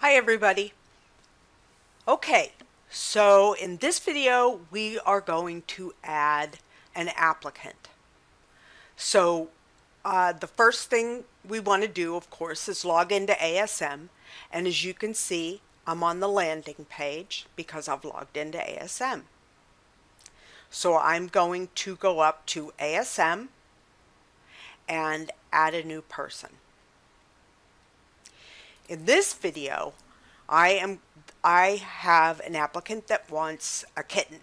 Hi everybody. Okay, so in this video we are going to add an applicant. So the first thing we want to do, of course, is log into ASM, and as you can see, I'm on the landing page because I've logged into ASM. So I'm going to go up to ASM and add a new person. In this video, I have an applicant that wants a kitten.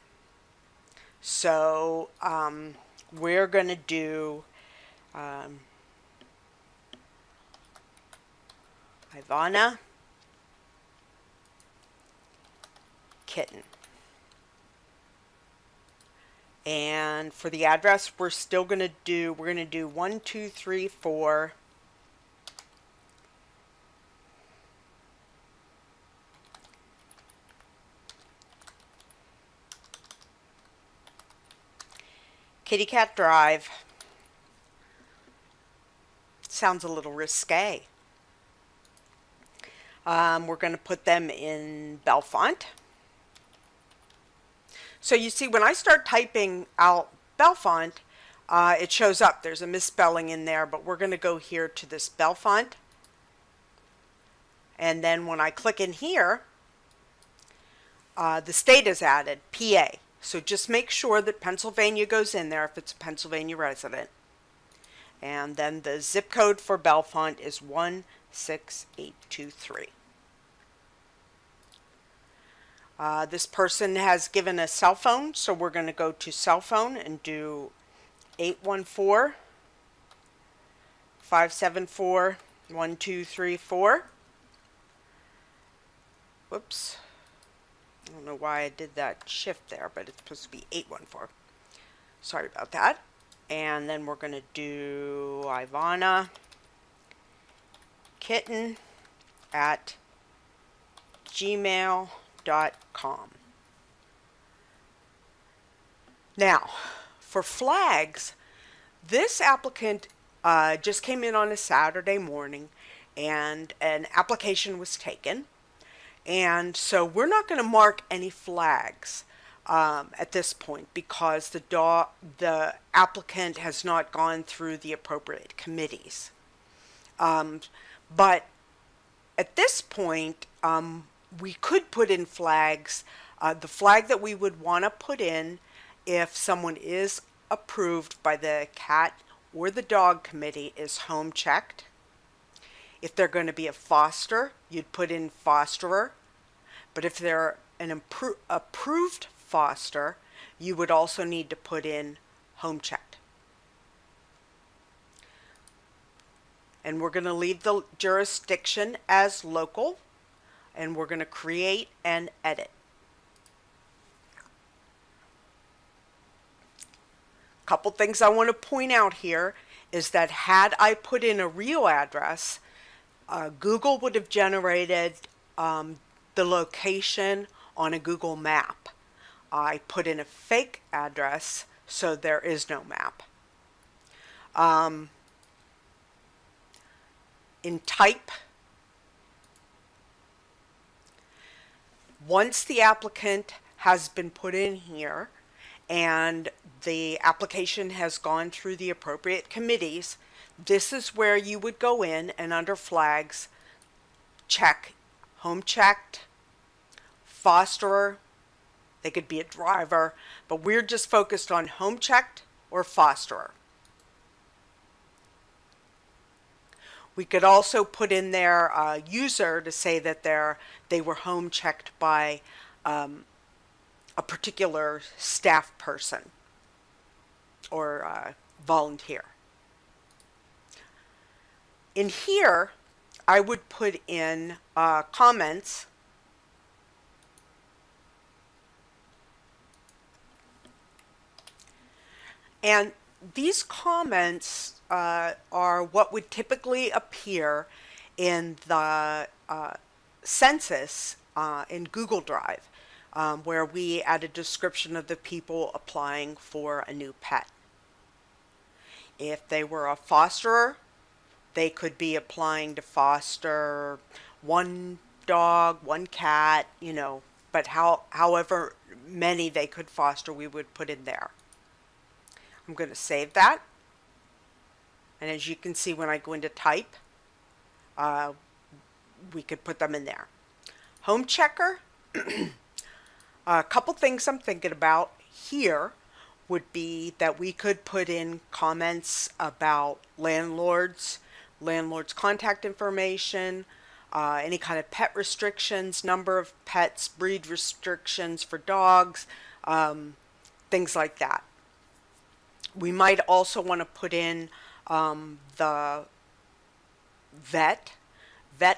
So we're going to do Ivana kitten. And for the address, we're going to do 1234 Kitty Cat Drive. Sounds a little risque. We're going to put them in Bellefonte. So you see, when I start typing out Bellefonte, it shows up. There's a misspelling in there, but we're going to go here to this Bellefonte. And then when I click in here, the state is added, PA. So just make sure that Pennsylvania goes in there if it's a Pennsylvania resident. And then the zip code for Bellefonte is 16823. This person has given a cell phone, so we're going to go to cell phone and do 814-574-1234. Whoops. I don't know why I did that shift there, but it's supposed to be 814. Sorry about that. And then we're going to do Ivana kitten at gmail.com. Now, for flags, this applicant just came in on a Saturday morning and an application was taken. And so we're not going to mark any flags at this point because the applicant has not gone through the appropriate committees. But at this point, we could put in flags. The flag that we would want to put in if someone is approved by the cat or the dog committee is home checked. If they're going to be a foster, you'd put in fosterer. But if they're an approved foster, you would also need to put in home checked. And we're going to leave the jurisdiction as local, and we're going to create and edit. A couple things I want to point out here is that had I put in a real address, Google would have generated the location on a Google map. I put in a fake address, so there is no map. In type, once the applicant has been put in here and the application has gone through the appropriate committees, this is where you would go in and under flags check home checked, fosterer. They could be a driver, but we're just focused on home checked or fosterer. We could also put in their user to say that they were home checked by a particular staff person or volunteer. In here, I would put in comments. And these comments are what would typically appear in the census in Google Drive, where we add a description of the people applying for a new pet. If they were a fosterer, they could be applying to foster one dog, one cat, you know, but however many they could foster, we would put in there. I'm going to save that. And as you can see, when I go into type, we could put them in there. Home checker, a couple things I'm thinking about here would be that we could put in comments about landlords contact information, any kind of pet restrictions, number of pets, breed restrictions for dogs, things like that. We might also want to put in the vet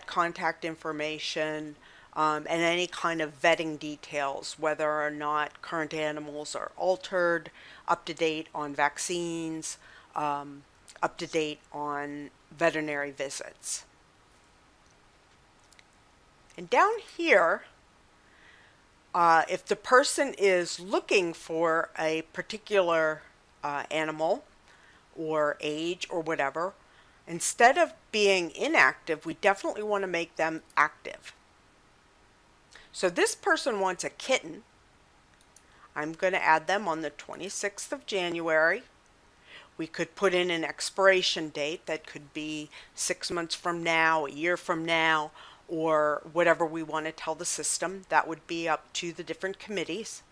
contact information, and any kind of vetting details, whether or not current animals are altered, up to date on vaccines, up to date on veterinary visits. And down here, if the person is looking for a particular animal or age or whatever, instead of being inactive, we definitely want to make them active. So this person wants a kitten. I'm going to add them on the 26th of January. We could put in an expiration date that could be 6 months from now, a year from now, or whatever we want to tell the system. That would be up to the different committees.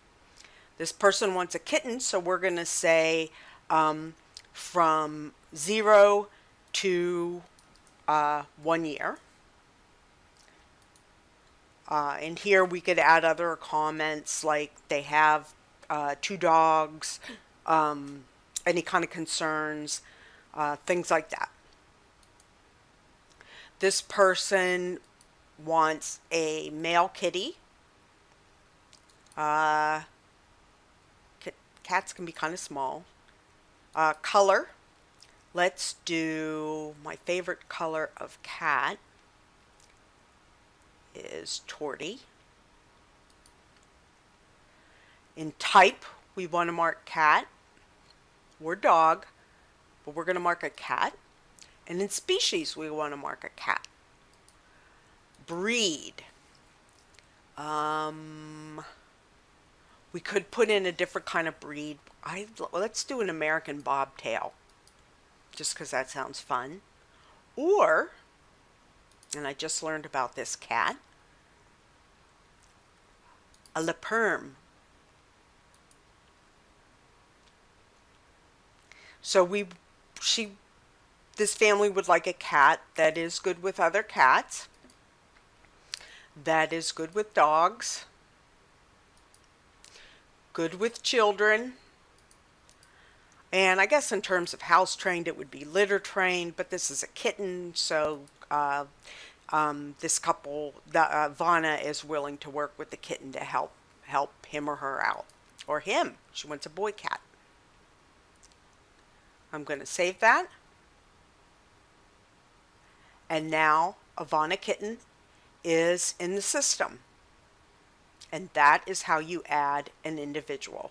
This person wants a kitten, so we're going to say from 0 to 1 year. And here we could add other comments like they have 2 dogs, any kind of concerns, things like that. This person wants a male kitty. Cats can be kind of small. Color. Let's do my favorite color of cat is torty. In type, we want to mark cat or dog, but we're going to mark a cat. And in species, we want to mark a cat. Breed. We could put in a different kind of breed. Let's do an American bobtail, just because that sounds fun. Or, and I just learned about this cat, a Le Perm. So this family would like a cat that is good with other cats, that is good with dogs, good with children, and I guess in terms of house trained it would be litter trained, but this is a kitten, so this couple, Vana, is willing to work with the kitten to help him or her out, or him. She wants a boy cat. I'm going to save that. And now a Vana kitten is in the system. And that is how you add an individual.